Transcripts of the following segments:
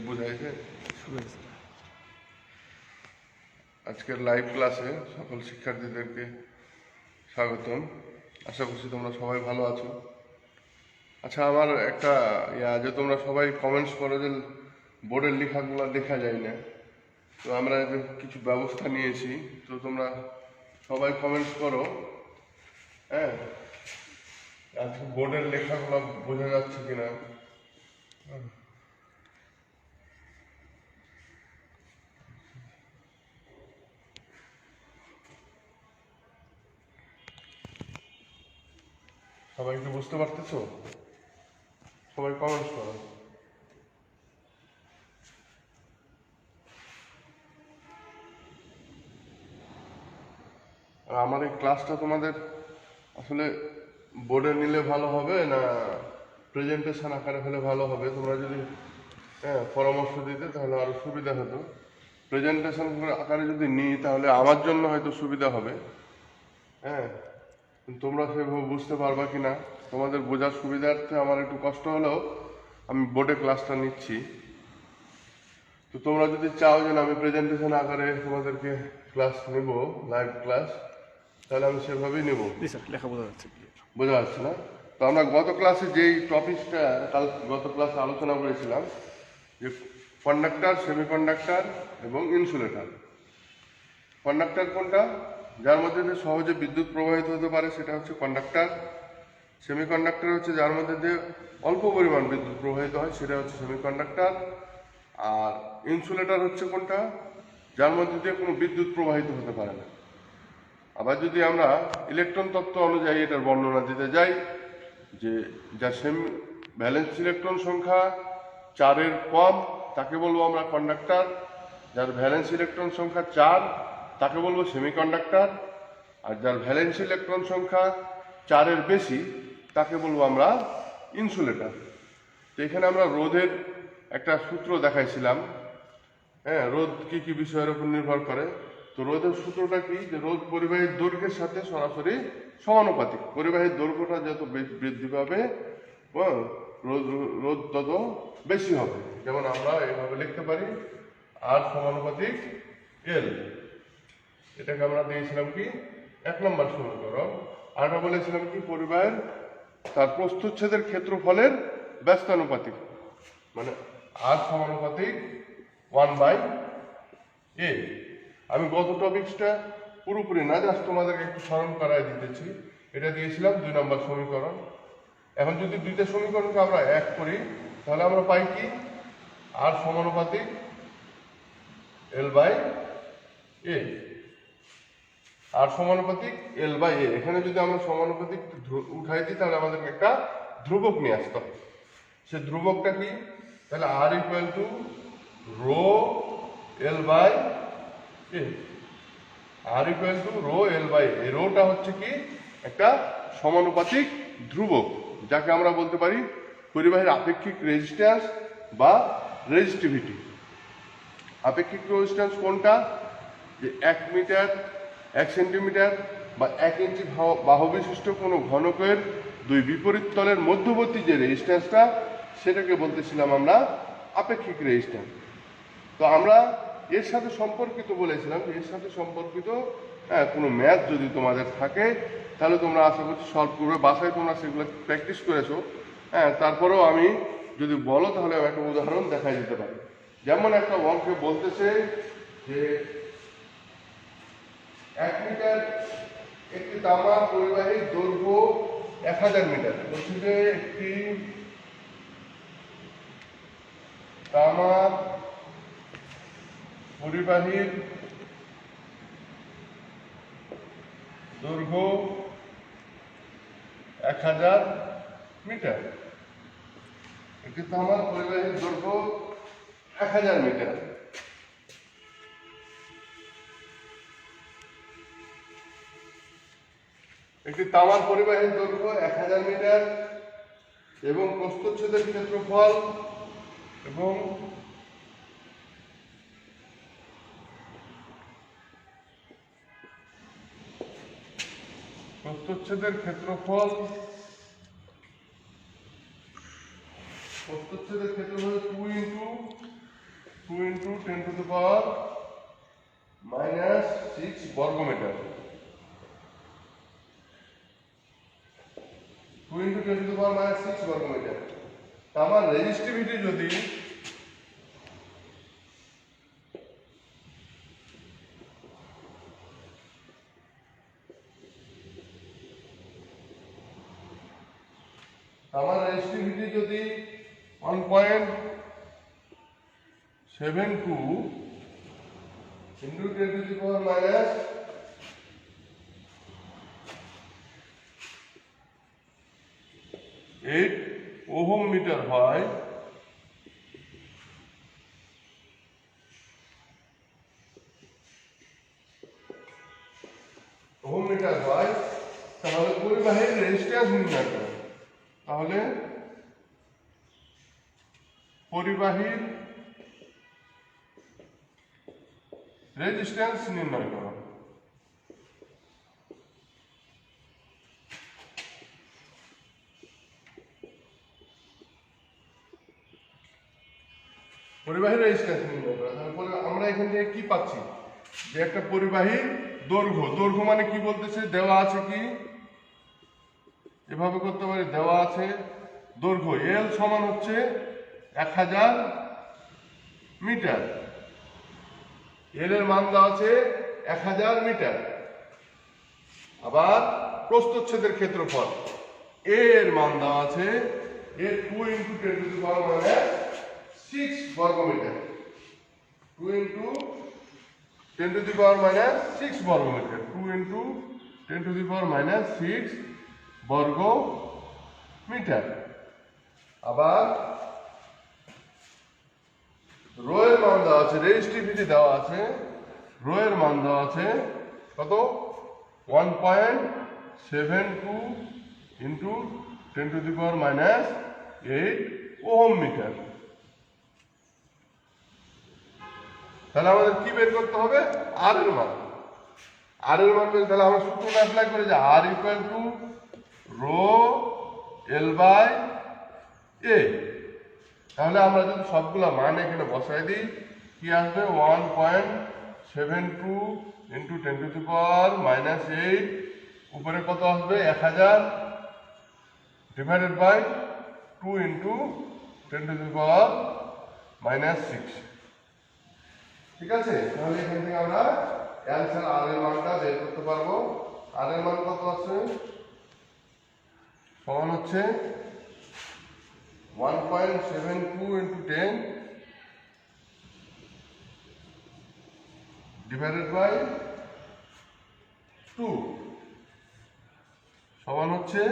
বুঝাইছে আজকের লাইভ ক্লাসে সকল শিক্ষার্থীদেরকে স্বাগতম। আশা করছি তোমরা সবাই ভালো আছো। আচ্ছা, আমার একটা যে তোমরা সবাই কমেন্টস করো যে বোর্ডের লেখাগুলো দেখা যায় না, তো আমরা কিছু ব্যবস্থা নিয়েছি, তো তোমরা সবাই কমেন্টস করো। হ্যাঁ, আজকে বোর্ডের লেখাগুলো বোঝা যাচ্ছে কিনা। সবাই কি বুঝতে পারতেছো? সবাই কমেন্টস করো। আর আমার এই ক্লাসটা তোমাদের আসলে বোর্ডে নিলে ভালো হবে না প্রেজেন্টেশন আকারে হলে ভালো হবে? তোমরা যদি পরামর্শ দিতে তাহলে আরো সুবিধা হতো। প্রেজেন্টেশন আকারে যদি নিই তাহলে আমার জন্য হয়তো সুবিধা হবে। হ্যাঁ, তোমরা সেভাবে বুঝতে পারবা কি না, তোমাদের বোঝার সুবিধার্থে আমার একটু কষ্ট হলেও আমি বোর্ডে ক্লাসটা নিচ্ছি। তো তোমরা যদি চাও যে আমি প্রেজেন্টেশন আকারে তোমাদেরকে ক্লাস নেব, লাইভ ক্লাস, তাহলে আমি সেভাবেই নেব। লেখা বোঝা যাচ্ছে, বোঝা যাচ্ছে না? তো আমরা গত ক্লাসে যেই টপিকটা গত ক্লাসে আলোচনা করেছিলাম যে কন্ডাক্টর, সেমিকন্ডাক্টর এবং ইনসুলেটর। কন্ডাক্টর কোনটা? যার মধ্যে দিয়ে সহজে বিদ্যুৎ প্রবাহিত হতে পারে, সেটা হচ্ছে কন্ডাক্টর। সেমিকন্ডাক্টর হচ্ছে যার মধ্যে দিয়ে অল্প পরিমাণ বিদ্যুৎ প্রবাহিত হয়, সেটা হচ্ছে সেমিকন্ডাক্টর। আর ইনসুলেটর হচ্ছে কোনটা? যার মধ্যে দিয়ে কোনো বিদ্যুৎ প্রবাহিত হতে পারে না। আবার যদি আমরা ইলেকট্রন তত্ত্ব অনুযায়ী এটার বর্ণনা দিতে যাই, যে যার ভ্যালেন্স ইলেকট্রন সংখ্যা 4-এর কম তাকে বলবো আমরা কন্ডাক্টর। যার ভ্যালেন্স ইলেকট্রন সংখ্যা 4 তাকে বলবো সেমিকন্ডাক্টর। আর যার ভ্যালেন্স ইলেকট্রন সংখ্যা 4-এর বেশি তাকে বলবো আমরা ইনসুলেটর। তো এখানে আমরা রোধের একটা সূত্র দেখাইছিলাম। হ্যাঁ, রোধ কি কি বিষয়ের উপর নির্ভর করে। তো রোধের সূত্রটা কি? যে রোধ পরিবাহীর দৈর্ঘ্যের সাথে সরাসরি সমানুপাতিক। পরিবাহীর দৈর্ঘ্যটা যত বৃদ্ধি পাবে রোধ তত বেশি হবে। যেমন আমরা এইভাবে লিখতে পারি আর সমানুপাতিক এল। এটাকে আমরা দিয়েছিলাম কি 1 নম্বর সমীকরণ। আরটা বলেছিলাম কি পরিবাহের তার প্রস্থচ্ছেদের ক্ষেত্রফলের ব্যস্তানুপাতিক, মানে আর সমানুপাতিক 1/a। আমি গত টপিকসটা পুরোপুরি না, জাস্ট তোমাদেরকে একটু স্মরণ করাই দিতেছি। এটা দিয়েছিলাম 2 নম্বর সমীকরণ। এখন যদি দুইটা সমীকরণকে আমরা এক করি তাহলে আমরা পাই কি আর সমানুপাতিক L/a। আর সমানুপাতিক L/a। এখানে যদি আমরা সমানুপাতিক উঠাই দিই তাহলে আমাদেরকে একটা ধ্রুবক নিয়ে আসতে হবে। সে ধ্রুবকটা কি? তাহলে R equal to rho L/a। আর ইকুয়াল টু রো L/a। এই রোটা হচ্ছে কি একটা সমানুপাতিক ধ্রুবক, যাকে আমরা বলতে পারি পরিবাহীর আপেক্ষিক রেজিস্ট্যান্স বা রেজিস্টিভিটি। আপেক্ষিক রেজিস্ট্যান্স কোনটা? যে 1 মিটার, 1 সেন্টিমিটার বা 1 ইঞ্চি বাহু বিশিষ্ট কোনো ঘনকের দুই বিপরীত তলের মধ্যবর্তী যে রেজিস্ট্যান্সটা, সেটাকে বলতেছিলাম আমরা আপেক্ষিক রেজিস্ট্যান্স। তো আমরা এর সাথে সম্পর্কিত বলেছিলাম, এর সাথে সম্পর্কিত কোনো ম্যাথ যদি তোমাদের থাকে তাহলে তোমরা আশা করছি সলভ করবে। বাসায় তোমরা সেগুলো প্র্যাকটিস করেছো। তারপরেও আমি যদি বলো তাহলে আমি একটা উদাহরণ দেখাই দিতে পারি। যেমন একটা অঙ্কে বলতেছে যে 1 মিটার একটি তামার পরিবাহীর দৈর্ঘ্য 1000 মিটার। বলছি যে একটি তামার পরিবাহীর দৈর্ঘ্য 1000 মিটার। একটি তামার পরিবাহীর দৈর্ঘ্য 1000 মিটার। একটি তামার পরিবাহীর দৈর্ঘ্য 1000 মিটার এবং প্রস্থচ্ছেদের ক্ষেত্রফল এবং প্রস্থচ্ছেদের ক্ষেত্রফল 2 × 10⁻⁻6 বর্গমিটার। 2 × 10⁻⁻6 বর্গমিটার। আমার রেজিস্টিভিটি যদি আমার রেজিস্টিভিটি যদি 1.72 into 10⁻8 ওহম মিটার হয়, তাহলে পরিবাহীর রেজিস্ট্যান্স নির্ণয় করো। তাহলে পরিবাহীর রেজিস্ট্যান্স নির্ণয় করো। পরিবাহীর রেজিস্ট্যান্স নির্ণয় করো। তাহলে আমরা এখান থেকে কি পাচ্ছি, যে একটা পরিবাহীর দৈর্ঘ্য মানে কি বলতেছে, দেওয়া আছে কি, এভাবে করতে পারি, দেওয়া আছে দৈর্ঘ্য এল সমান হচ্ছে 1000 মিটার। এল এর মান দেওয়া আছে 1000 মিটার। আবার প্রস্থচ্ছেদের ক্ষেত্রফল এ এর মান দেওয়া আছে 2 × 10⁻6 বর্গমিটার। 2 × 10⁻6 বর্গমিটার। 2 × 10⁻6 বর্গ মিটার। আবার রো এর মান দেওয়া আছে, রেজিস্টিভিটি দেওয়া আছে, রো এর মান দেওয়া আছে কত, 1.72 × 10⁻8 ওহম মিটার। তাহলে আমাদের কি বের করতে হবে, আর এর মান। আর এর মান তাহলে আমরা সূত্র অ্যাপ্লাই করে যে আর ইকুয়াল টু রো L/A। তাহলে আমরা যদি সবগুলা মান এখানে বসাই দিই, কি আসবে, 1.72 × 10⁻8 উপরে কত আসবে, 1000 ডিভাইডেড বাই 2 × 10⁻6। ঠিক আছে, তাহলে এখান থেকে আমরা অ্যান্সার আর এর মানটা বের করতে পারবো। আর এর মান কত আছে, সমান হচ্ছে 1.72 × 10 ডিভাইডেড বাই 2 সমান হচ্ছে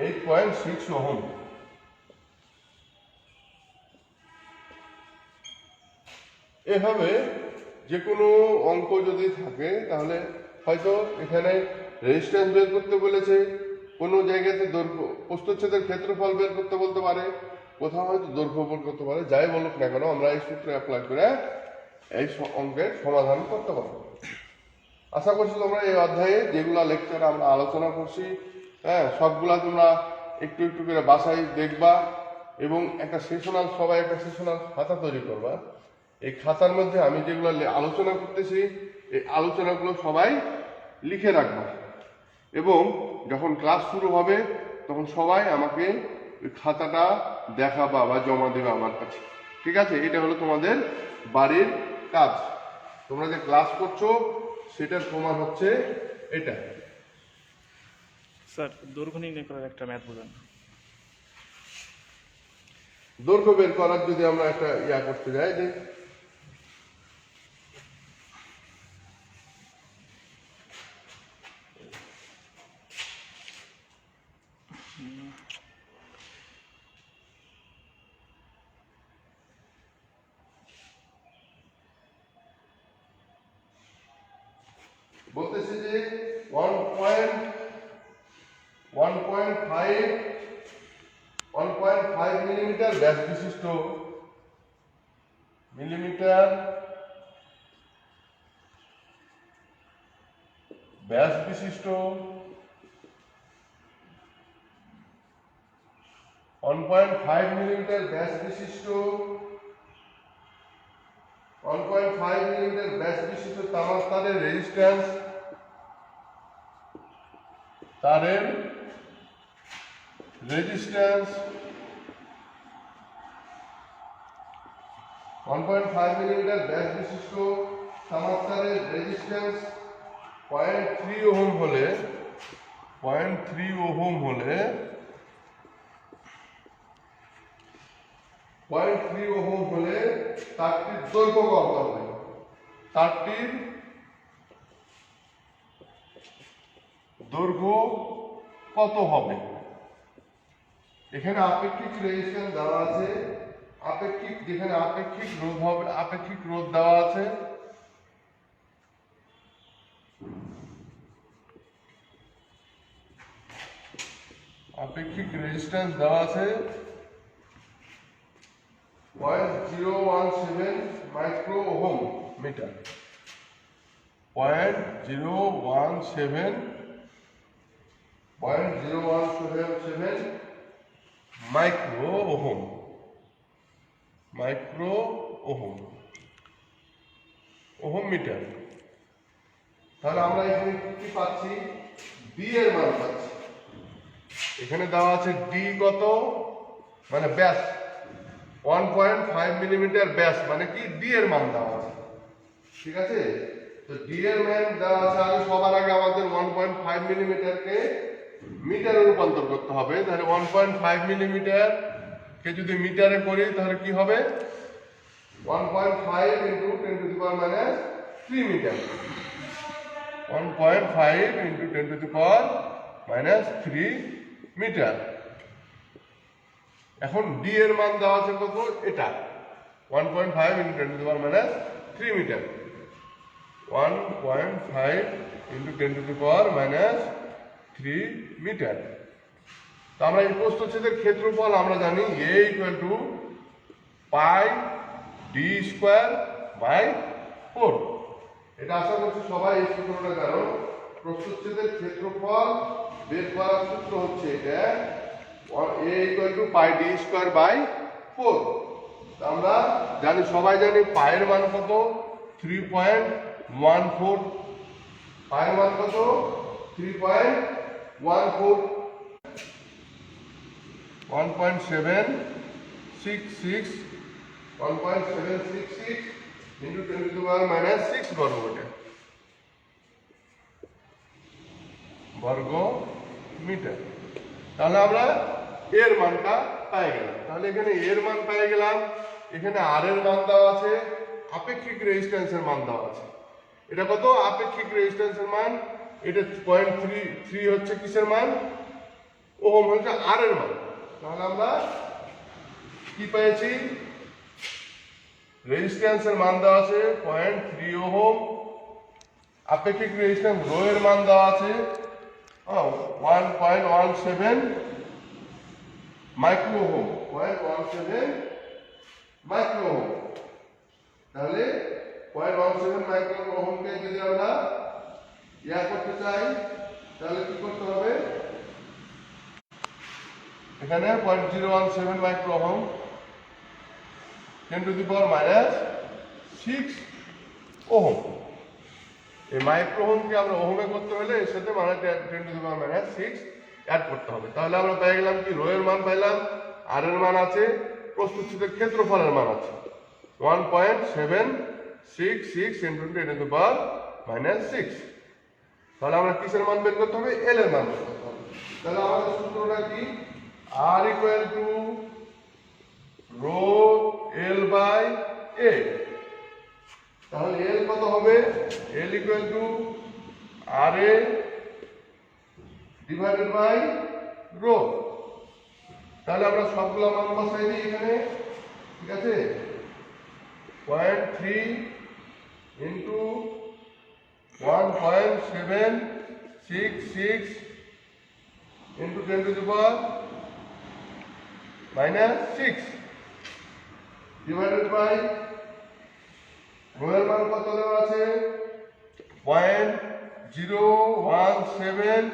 8.6 ওহম। এভাবে যে কোনো অঙ্ক যদি থাকে তাহলে হয়তো এখানে রেজিস্ট্যান্স বের করতে বলেছে, কোনো জায়গাতে দৈর্ঘ্য, প্রস্থচ্ছেদের ক্ষেত্রফল বের করতে বলতে পারে, কোথাও হয়তো দৈর্ঘ্য বের করতে পারে। যাই বলুক না কেন, আমরা এই সূত্রে অ্যাপ্লাই করে এই অঙ্কের সমাধান করতে পারবো। আশা করছি তোমরা এই অধ্যায়ে যেগুলা লেকচারে আমরা আলোচনা করছি, সবগুলা তোমরা একটু একটু করে বাসায় দেখবা এবং একটা সেশনাল, সবাই একটা সেশনাল খাতা তৈরি করবা। এই খাতার মধ্যে আমি যেগুলো আলোচনা করতেছি, এই আলোচনাগুলো সবাই লিখে রাখবা এবং যখন ক্লাস শুরু হবে তখন সবাই আমাকে ওই খাতাটা দেখাবা বা জমা দেবে আমার কাছে। ঠিক আছে, এটা হলো তোমাদের বাড়ির কাজ। তোমরা যে ক্লাস করছো সেটার প্রমাণ হচ্ছে এটা। স্যার, দৈর্ঘ্য নির্ণয় করার একটা ম্যাথ বলেন। দৈর্ঘ্য বের করার যদি আমরা একটা করতে যাই, যে বলতেছে যে 1.5 মিলিমিটার ব্যাস বিশিষ্ট 1.5 মিলিমিটার ব্যাস বিশিষ্ট 1.5 মিলিমিটার ব্যাস বিশিষ্ট তামার তারের রেজিস্ট্যান্স তারের রেজিস্ট্যান্স 1.5 মিলিমিটার ব্যাস বিশিষ্ট তামার তারের রেজিস্ট্যান্স 0.3 ওহম হলে 0.3 ওহম হলে 0.3 ওহম হলে তারটির দৈর্ঘ্য কত হবে? তারটির দৈর্ঘ্য কত হবে? এখানে আপেক্ষিক রেজিস্ট্যান্স দেওয়া আছে, যেখানে আপেক্ষিক রোধ হবে, আপেক্ষিক রোধ দেওয়া আছে, আপেক্ষিক রেজিস্ট্যান্স দেওয়া আছে 0.017 micro ohm meter, 0.017 micro ohm, ohm meter. তাহলে আমরা এখানে কি পাচ্ছি? ডি এর মান পাচ্ছি। এখানে দেওয়া আছে ডি কত, মানে ব্যাস 1.5 মিলিমিটার ব্যাস, মানে কি ডি এর মান দেওয়া আছে, ঠিক আছে? তো ডি এর মান দেওয়া আছে। আগে সবার আগে আমাদের 1.5 মিলিমিটারকে মিটারে রূপান্তর করতে হবে। তাহলে 1.5 মিলিমিটার কে যদি মিটারে করি তাহলে কি হবে? 1.5 into 10 to the power minus 3 meter, 1.5 into 10 to the power minus 3 meter. এখন ডি এর মান দেওয়া আছে কত? এটা 1.5 into 10 to the power minus 3 meter, 1.5 into 10 to the power minus 3 meter. তো আমরা এই প্রস্থচ্ছেদের ক্ষেত্রফল আমরা জানি a equal to pi D square by 4। এটা আশা করছি সবাই এই সূত্রটা জানো। প্রস্থচ্ছেদের ক্ষেত্রফল বের করার সূত্র হচ্ছে এটা, a equal to pi D square by 4। আমরা জানি, সবাই জানি পায়ের মান কত? 3.14। পায়ের মান কত? 3.14, 1.766 into 10 to the power minus 6 বর্গ মিটার। তাহলে আমরা এর মানটা পেয়ে গেলাম। তাহলে এখানে এর মান পেয়ে গেলাম, এখানে আর এর মান দেওয়া আছে, আপেক্ষিক রেজিস্ট্যান্সের মান দেওয়া আছে। এটা কত? আপেক্ষিক রেজিস্ট্যান্সের মান। এটা 0.3 হচ্ছে কিসের মান? ওহম হচ্ছে আর এর মান। তাহলে আমরা কি পেয়েছি? রেজিস্ট্যান্সের মান দেওয়া আছে 0.3 ওহম, আপেক্ষিক রেজিস্ট্যান্স রো এর মান দেওয়া আছে 1.17 মাইক্রো ওহম, 0.17 মাইক্রো ওহম। তাহলে 0.17 মাইক্রো ওহমকে যদি আমরা করতে চাই তাহলে কি করতে হবে? এখানে 0.017 micro ohm 10 to the power minus 6 ohm. এই মাইক্রো ওহমকে আমরা ওহমে করতে হলে এর সাথে মানে 10 to the power minus 6 add করতে হবে। তাহলে আমরা পেয়ে গেলাম কি? রো এর মান পাইলাম, আর এর মান আছে, প্রস্থচ্ছেদের ক্ষেত্রফলের মান আছে 1.766 into 10 to the power minus 6। তাহলে আমরা কিসের মান বের করতে হবে? এল এর মান বের করতে হবে। তাহলে আমাদের সূত্রটা কি? R equal to rho L by A. তাহলে এল কত হবে? L equal to R A divided by rho. তাহলে আমরা সবগুলো মান বসাই দিই এখানে, ঠিক আছে? 0.3 into 1.766 into 10 to the power minus 6 divided by rho এর মান কত দেওয়া আছে? 0.017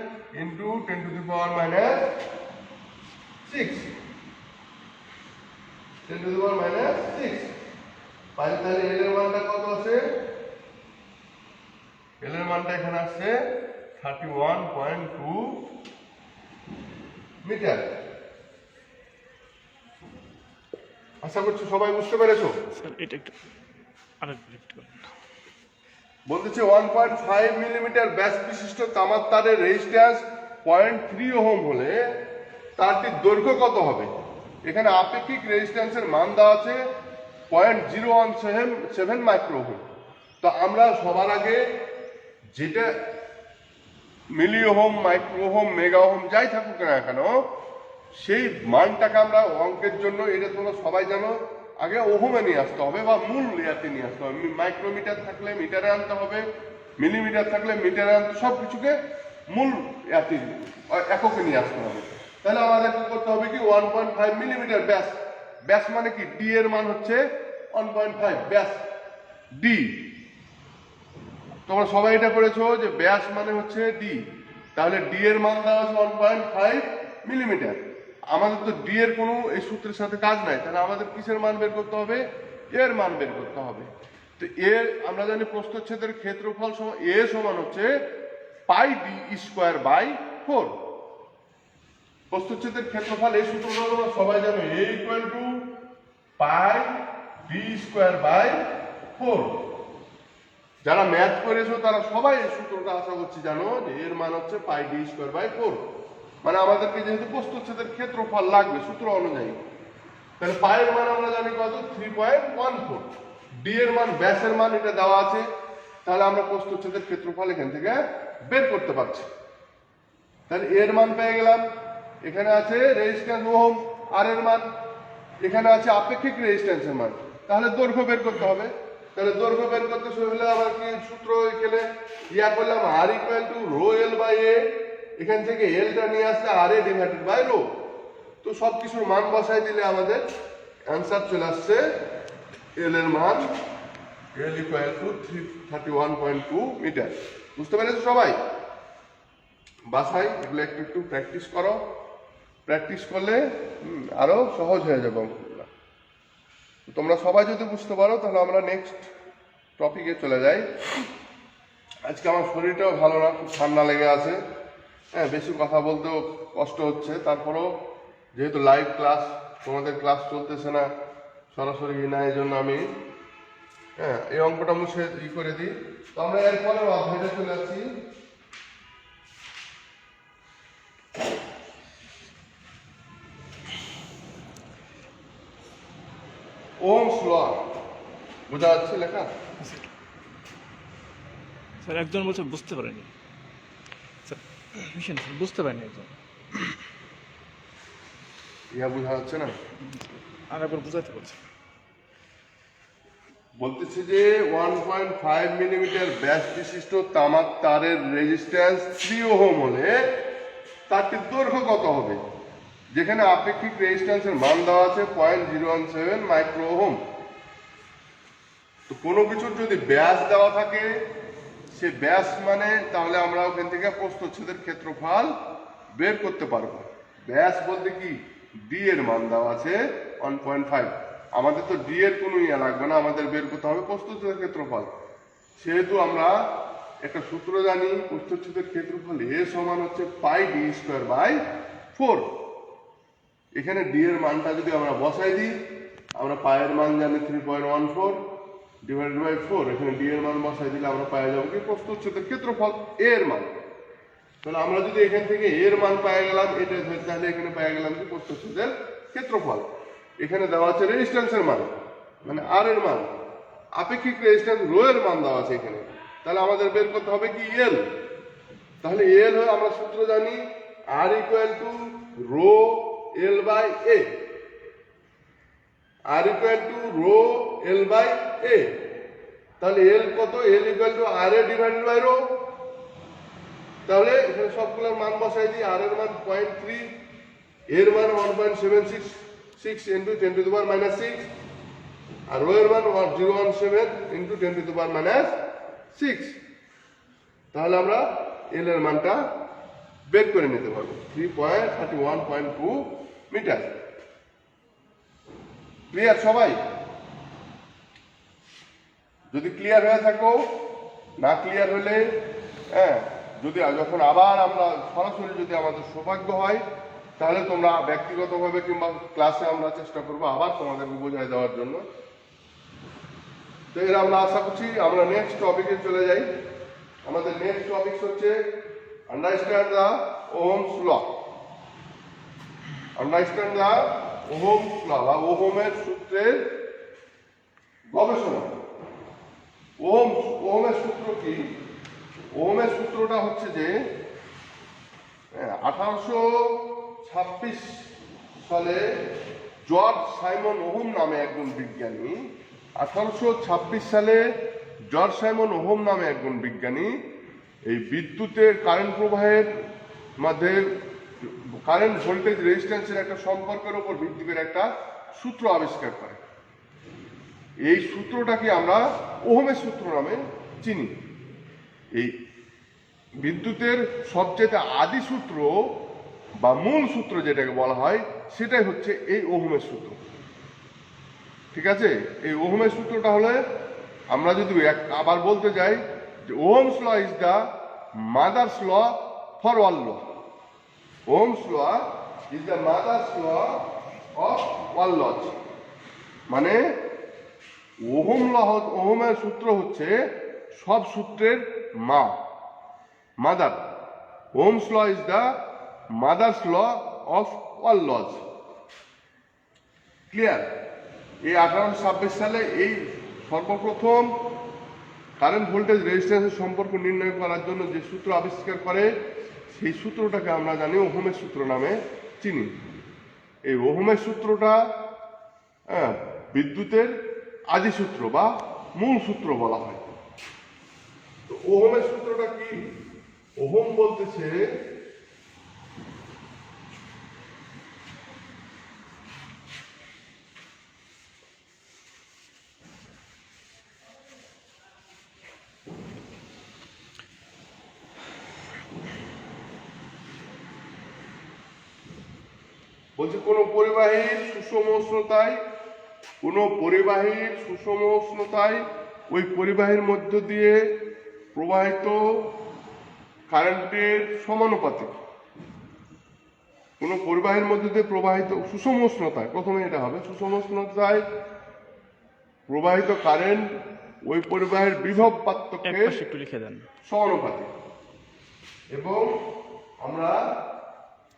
into 10 to the power minus 6। 10 to the power minus 6। তাহলে এল এর মানটা কত আছে? এল এর মানটা এখানে আসছে 31.2 মিটার। আশা করছি সবাই বুঝতে পেরেছো। স্যার এটা একটু আরেকটু লিফট করুন। বলতেছে 1.5 মিলিমিটার ব্যাস বিশিষ্ট তামার তারের রেজিস্ট্যান্স 0.3 ওহম হলে তারটির দৈর্ঘ্য কত হবে? এখানে আপেক্ষিক রেজিস্ট্যান্সের মান দেওয়া আছে 0.017 মাইক্রো ওহম। তো আমরা সবার আগে যেটা milli ohm, micro ohm, mega ohm যাই থাকুক না কেন, সেই মানটাকে আমরা অঙ্কের জন্য, এটা তোমরা সবাই জানো, আগে ওহমে নিয়ে আসতে হবে বা মূল ইয়াতে নিয়ে আসতে হবে। মাইক্রোমিটার থাকলে মিটারে আনতে হবে, মিলিমিটার থাকলে মিটারে আনতে, সব কিছুকে মূল ইয়াতে এককে নিয়ে আসতে হবে। তাহলে আমাদের কি করতে হবে কি 1.5 মিলিমিটার ব্যাস। ব্যাস মানে কি? ডি এর মান হচ্ছে 1.5 ব্যাস ডি। তোমরা সবাই এটা করেছো যে ব্যাস মানে হচ্ছে ডি। তাহলে ডি এর মান দেওয়া আছে 1.5 মিলিমিটার। আমাদের তো ডি এর কোনো এই সূত্রের সাথে কাজ নাই, তাহলে আমাদের কিসের মান বের করতে হবে? এর মান বের করতে হবে। তো এর আমরা জানি প্রস্থচ্ছেদের ক্ষেত্রফল সমান এ সমান হচ্ছে পাই ডি স্কোয়ার বাই 4। প্রস্থচ্ছেদের ক্ষেত্রফল এই সূত্রটা তোমরা সবাই জানো, A equal to pi D square by 4। যারা ম্যাথ করেছো তারা সবাই এই সূত্রটা আশা করছি জানো, যে এর মান হচ্ছে পাই ডি স্কোয়ার বাই 4। মানে আমাদেরকে যেহেতু প্রস্থচ্ছেদের ক্ষেত্রফল লাগবে সূত্র অনুযায়ী, তাহলে পায়ের মান আমরা জানি কত? 3.14। ডি এর মান, ব্যাসের মান এটা দেওয়া আছে, তাহলে আমরা প্রস্থচ্ছেদের ক্ষেত্রফল এখান থেকে বের করতে পারছি। তাহলে এর মান পেয়ে গেলাম। এখানে আছে রেজিস্ট্যান্স ওহম, আর এর মান, এখানে আছে আপেক্ষিক রেজিস্ট্যান্সের মান। তাহলে দৈর্ঘ্য বের করতে হবে। তাহলে দৈর্ঘ্য বের করতে হলে আবার কি সূত্র এখানে ইয়া করলাম, R equal to rho L by A. এখান থেকে এলটা নিয়ে আসলে R A divided by rho. তো সব কিছুর মান বসাই দিলে আমাদের অ্যান্সার চলে আসছে এল এর মান এল ইকুয়াল টু 31.2 মিটার। বুঝতে পেরেছো সবাই? বাসায় এগুলো একটু একটু প্র্যাকটিস করো। প্র্যাকটিস করলে আরো সহজ হয়ে যাবে অঙ্কগুলো। তোমরা সবাই যদি বুঝতে পারো তাহলে আমরা নেক্সট টপিকে চলে যাই। আজকে আমার শরীরটাও ভালো না, খুব ঠান্ডা লেগে আছে। হ্যাঁ, বেশি কথা বলতেও কষ্ট হচ্ছে। তারপরেও যেহেতু লাইভ ক্লাস, তোমাদের ক্লাস চলতেছে না সরাসরি না, এই জন্য আমি এই অঙ্কটা মুছে করে দিই। তো আমরা এরপরের অধ্যায়টা চলে আসছি। ওহমস ল, বোঝা যাচ্ছে লেখা? স্যার একজন বলছে বুঝতে পারেনি। স্যার বুঝতে পারেনি একজন। ইহা বোঝা যাচ্ছে না? আর একবার বুঝাতে বলছে। বলতেছে যে 1.5 মিলিমিটার ব্যাস বিশিষ্ট তামার তারের রেজিস্ট্যান্স 3 ওহম হলে তারটির দৈর্ঘ্য কত হবে? যেখানে আপেক্ষিক রেজিস্ট্যান্সের মান দেওয়া আছে 0.017 মাইক্রো ওহম। তো কোনো কিছুর যদি ব্যাস দেওয়া থাকে, সে ব্যাস মানে তাহলে আমরা ওখান থেকে প্রস্থচ্ছেদের ক্ষেত্রফল বের করতে পারবো। ব্যাস বলতে কি? ডি এর মান দেওয়া আছে 1.5। আমাদের তো ডি এর কোনো ইয়ে লাগবে না, আমাদের বের করতে হবে প্রস্থচ্ছেদের ক্ষেত্রফল। সেহেতু আমরা একটা সূত্র জানি, প্রস্থচ্ছেদের ক্ষেত্রফল এ সমান হচ্ছে পাই ডি স্কোয়ার বাই 4। এখানে ডি এর মানটা যদি আমরা বসাই দিই, আমরা পায়ের মান জানি 3.14 ডিভাইডেড বাই 4। এখানে ডি এর মান বসাই দিলে আমরা পেয়ে যাবো কি? প্রস্থচ্ছেদের ক্ষেত্রফল এ এর মান। তাহলে আমরা যদি এখান থেকে এর মান পেয়ে গেলাম, এটা তাহলে এখানে পেয়ে গেলাম কি? প্রস্থচ্ছেদের ক্ষেত্রফল। এখানে দেওয়া আছে রেজিস্ট্যান্সের মান, মানে আর এর মান। আপেক্ষিক রেজিস্ট্যান্স রো এর মান দেওয়া আছে এখানে। তাহলে আমাদের বের করতে হবে কি? এল। তাহলে এল হয়, আমরা সূত্র জানি, R equal to rho L by A. R equal to rho L by A. তাহলে এল কত? L equal to R A divided by rho. তাহলে এখানে সবগুলোর মান বসাই দিই। আর এর মান 0.3, এর মান 1.766 into 10 to the power minus 6, আর রো এর মান 0.17 into 10 to the power minus 6। তাহলে আমরা এল এর মানটা বের করে নিতে পারবো 3.31.2 মিটার। ক্লিয়ার সবাই? যদি ক্লিয়ার হয়ে থাকো, না ক্লিয়ার হলে হ্যাঁ, যদি যখন আবার আমরা সরাসরি যদি আমাদের সৌভাগ্য হয়, তাহলে তোমরা ব্যক্তিগতভাবে কিংবা ক্লাসে আমরা চেষ্টা করবো আবার তোমাদেরকে বোঝাই দেওয়ার জন্য। তো এর আমরা আশা করছি আমরা নেক্সট টপিকে চলে যাই। আমাদের নেক্সট টপিক হচ্ছে understand the Ohm's law. Understand the Ohm's law বা ওহমের সূত্রের গবেষণা। ওহমের সূত্র কি? ওহমের সূত্রটা হচ্ছে যে 1826 সালে জর্জ সাইমন ওহম নামে একজন বিজ্ঞানী 1826 সালে জর্জ সাইমন ওহম নামে একজন বিজ্ঞানী এই বিদ্যুতের কারেন্ট প্রবাহের মধ্যে কারেন্ট ভোল্টেজ রেজিস্ট্যান্সের একটা সম্পর্কের উপর ভিত্তি করে একটা সূত্র আবিষ্কার করে। এই সূত্রটাকে আমরা ওহমের সূত্র নামে চিনি। এই বিদ্যুতের সবচেয়ে আদি সূত্র বা মূল সূত্র যেটাকে বলা হয় সেটাই হচ্ছে এই ওহমের সূত্র। ঠিক আছে? এই ওহমের সূত্রটা হলে আমরা যদি আবার বলতে যাই যে ohm's law is the mother's law for all law. Ohm's law is the mother's law of all laws. মানে ওহমের সূত্র হচ্ছে সব সূত্রের মা, mother. Ohm's law is the mother's law of all laws. Clear? এই 1826 সালে এই সর্বপ্রথম কারেন্ট ভোল্টেজ রেজিস্ট্যান্সের সম্পর্ক নির্ণয় করার জন্য যে সূত্র আবিষ্কার করে সেই সূত্রটাকে আমরা জানি ওহমের সূত্র নামে চিনি। এই ওহমের সূত্রটা বিদ্যুতের আদি সূত্র বা মূল সূত্র বলা হয়। তো ওহমের সূত্রটা কি? ওহম বলতেছে কোনো পরিবাহীর সুষম উষ্ণতায় ওই পরিবাহীর মধ্য দিয়ে প্রবাহিত কারেন্টের সমানুপাতিক। কোনো পরিবাহীর মধ্য দিয়ে প্রবাহিত সুষম উষ্ণতায়, প্রথমে এটা হবে সুষম উষ্ণতায় প্রবাহিত কারেন্ট ওই পরিবাহীর বিভব পার্থক্যের একটু লিখে দেন সমানুপাতিক। এবং আমরা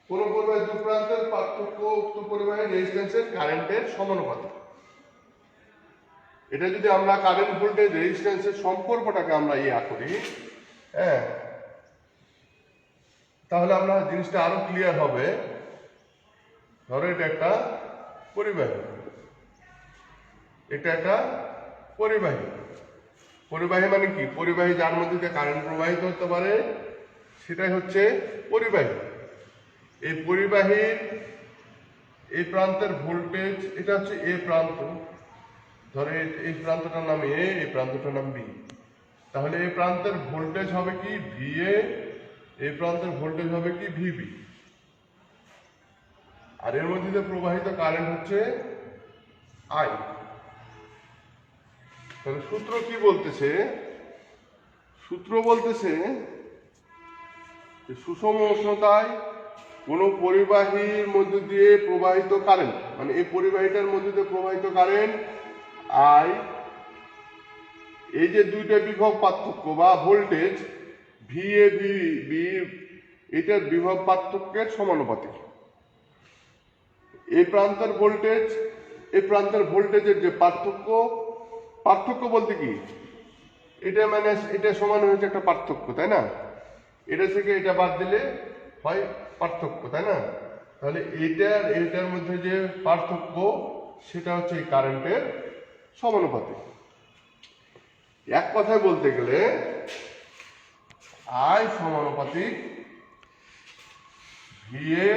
কোন পরিবাহীর দুই প্রান্তের পার্থক্য উক্ত পরিবাহীর রেজিস্ট্যান্সের কারেন্টের সমানুপাতিক। এটা যদি আমরা কারেন্ট ভোল্টেজ রেজিস্ট্যান্সের সম্পর্কটাকে আমরা করি, হ্যাঁ, তাহলে আমরা জিনিসটা আরো ক্লিয়ার হবে। ধরো এটা একটা পরিবাহী, এটা একটা পরিবাহী। পরিবাহী মানে কি? পরিবাহী যার মধ্যে দিয়ে কারেন্ট প্রবাহিত হতে পারে সেটাই হচ্ছে পরিবাহী। এই পরিবাহীর এই প্রান্তের ভোল্টেজ, এটা হচ্ছে এ প্রান্ত, ধরে এই প্রান্তটার নাম এ, এই প্রান্তটার নাম বি। তাহলে এই প্রান্তের ভোল্টেজ হবে কি ভিএ, এই প্রান্তের ভোল্টেজ হবে কি ভিবি। আর এর মধ্যে দিয়ে প্রবাহিত কারেন্ট হচ্ছে আই। তাহলে সূত্র কি বলতেছে? সূত্র বলতেছে যে সুষম উষ্ণতায় কোন পরিবাহীর মধ্যে দিয়ে প্রবাহিত কারেন্ট, মানে এই পরিবাহীটার মধ্যে দিয়ে প্রবাহিত কারেন্ট আই, এই যে দুইটা বিভব পার্থক্য বা ভোল্টেজ ভি এ বি, এটার বিভব পার্থক্যের সমানুপাতিক। এই প্রান্তের ভোল্টেজ এই প্রান্তের ভোল্টেজের যে পার্থক্য বলতে কি? এটা মানে এটা সমান হয়েছে একটা পার্থক্য, তাই না? এটা থেকে এটা বাদ দিলে হয় পার্থক্য, তাই না? তাহলে এটার মধ্যে যে পার্থক্য সেটা হচ্ছে এই কারেন্টের সমানুপাতিক। এক কথায় বলতে গেলে আই সমানুপাতিক ভিএ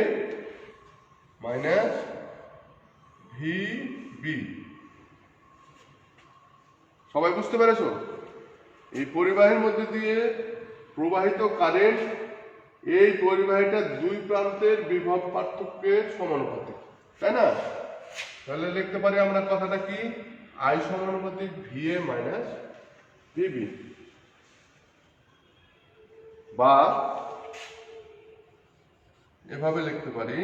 মাইনাস ভিবি। সবাই বুঝতে পেরেছো? এই পরিবাহীর মধ্যে দিয়ে প্রবাহিত কারেন্ট এই পরিবাহীটার দুই প্রান্তের বিভব পার্থক্যের সমানুপাতিক, তাই না? তাহলে লিখতে পারি আমরা কথাটা কি, আই সমানুপাতিক ভিএ মাইনাস ভিবি, বা এভাবে লিখতে পারি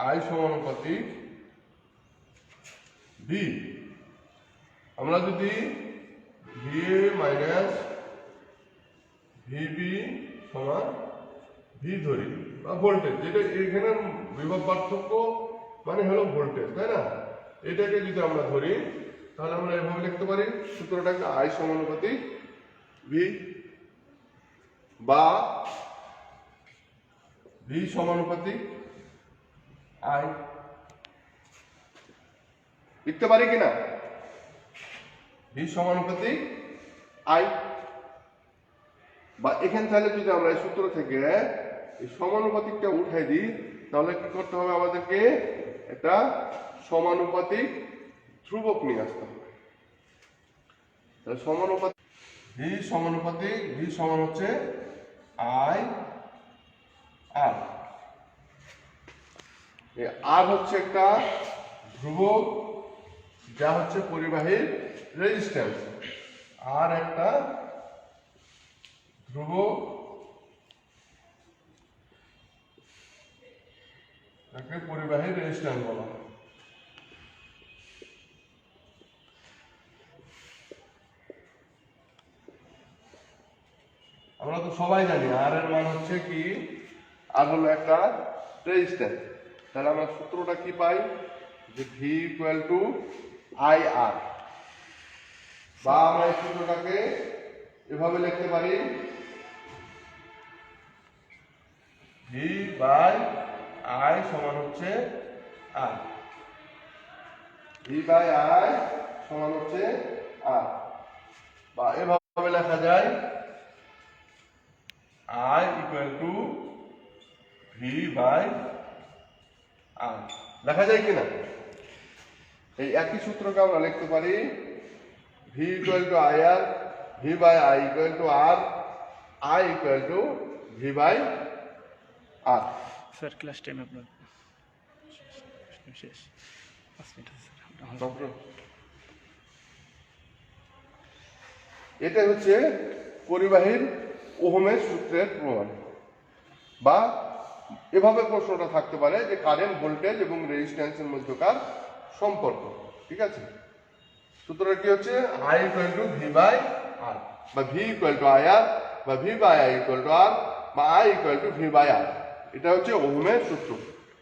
আই সমানুপাতিক ভি। আমরা যদি ভিএ মাইনাস ভিবি সমান ভি ধরি বা ভোল্টেজ, যেটা এখানে বিভব পার্থক্য মানে হলো ভোল্টেজ, তাই না? এটাকে যদি আমরা ধরি তাহলে আমরা এভাবে লিখতে পারি সূত্রটাকে আই সমানুপাতিক ভি, বা ভি সমানুপাতিক আই লিখতে পারি কিনা, ভি সমানুপাতিক আই। বা এখান তাহলে যদি আমরা এই সূত্র থেকে এই সমানুপাতিকটা উঠাই দিই তাহলে কি করতে হবে, আমাদেরকে একটা সমানুপাতিক ধ্রুবক নিয়ে আসতে হবে। তাহলে সমানুপাতিক ভি সমানুপাতিক ভি সমান হচ্ছে আই আর, এই আর হচ্ছে একটা ধ্রুবক যা হচ্ছে পরিবাহীর রেজিস্ট্যান্স, আর একটা ধ্রুবক যাকে পরিবাহীর রেজিস্ট্যান্স বলা হয়। আমরা তো সবাই জানি আর এর মান হচ্ছে কি, আর হলো একটা রেজিস্ট্যান্স। তাহলে আমরা সূত্রটা কি পাই, যে V equal to I R, বা আমরা এই সূত্রটাকে এভাবে লিখতে পারি ভি বাই আই সমান হচ্ছে আর, ভি বাই আই সমান হচ্ছে আর, বা এভাবে লেখা যায় I equal to V by R, লেখা যায় কিনা? এই একই সূত্রকে আমরা লিখতে পারি V equal to I R, V by I equal to R, I equal to V by R. Sir class time আপনার শেষ, 5 মিনিট আছে স্যার। এটা হচ্ছে পরিবাহীর ওহমের সূত্রের প্রমাণ, বা এভাবে প্রশ্নটা থাকতে পারে যে কারেন্ট, ভোল্টেজ এবং রেজিস্ট্যান্সের মধ্যকার সম্পর্ক। ঠিক আছে, সূত্রটা কি হচ্ছে I equal to V by R, বা V equal to I R, বা V by I equal to R, বা I equal to V by R. এটা হচ্ছে ওহমের সূত্র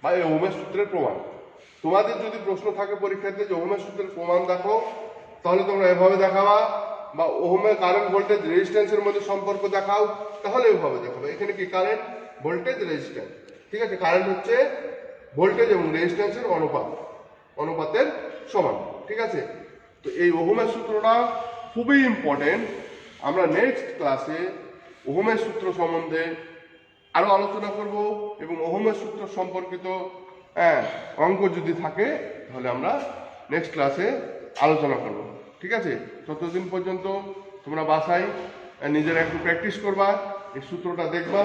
বা এই ওহমের সূত্রের প্রমাণ। তোমাদের যদি প্রশ্ন থাকে পরীক্ষাতে যে ওহমের সূত্রের প্রমাণ দেখো, তাহলে তোমরা এভাবে দেখাবা, বা ওহমের কারেন্ট, ভোল্টেজ, রেজিস্ট্যান্সের মধ্যে সম্পর্ক দেখাও, তাহলে এভাবে দেখাবে। এখানে কি কারেন্ট, ভোল্টেজ, রেজিস্ট্যান্স, ঠিক আছে? কারেন্ট হচ্ছে ভোল্টেজ এবং রেজিস্ট্যান্সের অনুপাতের সমান, ঠিক আছে? তো এই ওহমের সূত্রটা খুবই ইম্পর্টেন্ট। আমরা নেক্সট ক্লাসে ওহমের সূত্র সম্বন্ধে আরো আলোচনা করব, এবং ওহমের সূত্র সম্পর্কিত অঙ্ক যদি থাকে তাহলে আমরা নেক্সট ক্লাসে আলোচনা করব, ঠিক আছে? ততদিন পর্যন্ত তোমরা বাসায় নিজেরা একটু প্র্যাকটিস করবা, এই সূত্রটা দেখবা,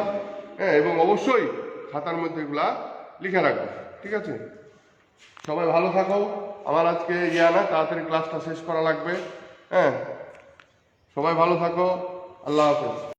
এবং অবশ্যই খাতার মধ্যে এগুলা লিখে রাখবা, ঠিক আছে? সবাই ভালো থাকো। আমার আজকে না, তাড়াতাড়ি ক্লাসটা শেষ করা লাগবে। সবাই ভালো থাকো। আল্লাহ হাফেজ।